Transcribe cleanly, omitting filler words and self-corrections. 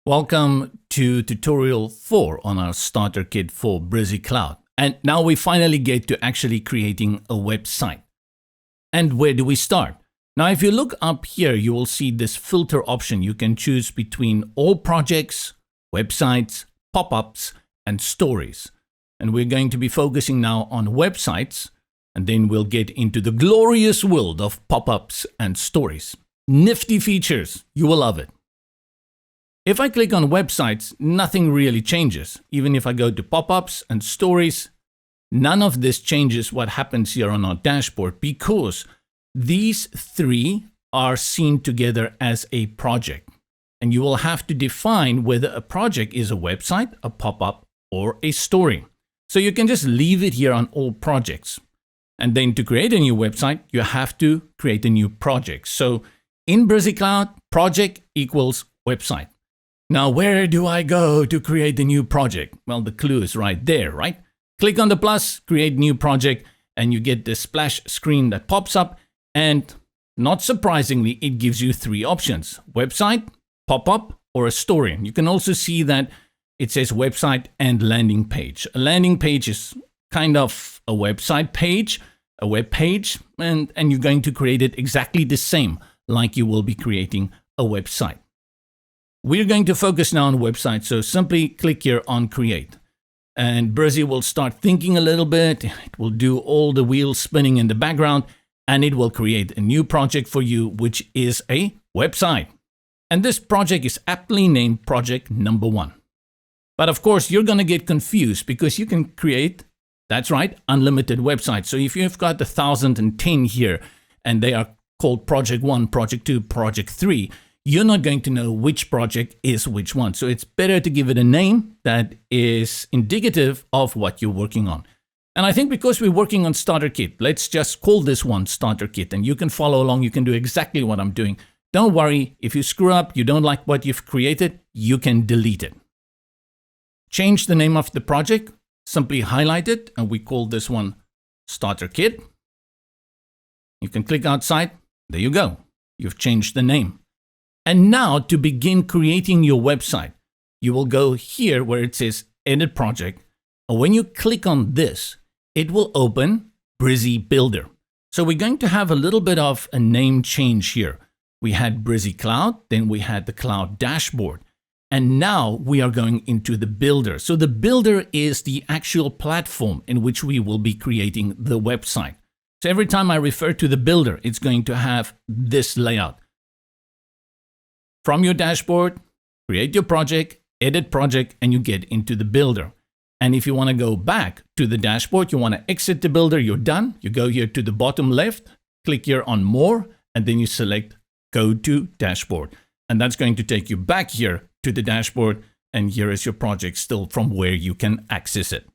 Welcome to tutorial 4 on our starter kit for Brizy Cloud. And now we finally get to actually creating a website. And where do we start? Now, if you look up here, you will see this filter option. You can choose between all projects, websites, pop-ups, and stories. And we're going to be focusing now on websites, and then we'll get into the glorious world of pop-ups and stories. Nifty features. You will love it. If I click on websites, nothing really changes. Even if I go to pop-ups and stories, none of this changes what happens here on our dashboard because these three are seen together as a project. And you will have to define whether a project is a website, a pop-up, or a story. So you can just leave it here on all projects. And then to create a new website, you have to create a new project. So in Brizy Cloud, project equals website. Now, where do I go to create a new project? Well, the clue is right there, right? Click on the plus, create new project, and you get this splash screen that pops up. And not surprisingly, it gives you three options: website, pop-up, or a story. You can also see that it says website and landing page. A landing page is kind of a website page, a web page, and you're going to create it exactly the same like you will be creating a website. We're going to focus now on websites, so simply click here on create. And Brizy will start thinking a little bit. It will do all the wheels spinning in the background, and it will create a new project for you, which is a website. And this project is aptly named project number 1. But of course, you're going to get confused because you can create, that's right, unlimited websites. So if you've got 1,010 here, and they are called project 1, project 2, project 3, you're not going to know which project is which one. So it's better to give it a name that is indicative of what you're working on. And I think because we're working on starter kit, let's just call this one starter kit, and you can follow along. You can do exactly what I'm doing. Don't worry, if you screw up, you don't like what you've created, you can delete it. Change the name of the project, simply highlight it, and we call this one starter kit. You can click outside. There you go. You've changed the name. And now to begin creating your website, you will go here where it says edit project. And when you click on this, it will open Brizy Builder. So we're going to have a little bit of a name change here. We had Brizy Cloud, then we had the Cloud Dashboard. And now we are going into the Builder. So the Builder is the actual platform in which we will be creating the website. So every time I refer to the Builder, it's going to have this layout. From your dashboard, create your project, edit project, and you get into the Builder. And if you want to go back to the dashboard, you want to exit the Builder, you're done. You go here to the bottom left, click here on More, and then you select Go to Dashboard. And that's going to take you back here to the dashboard, and here is your project still from where you can access it.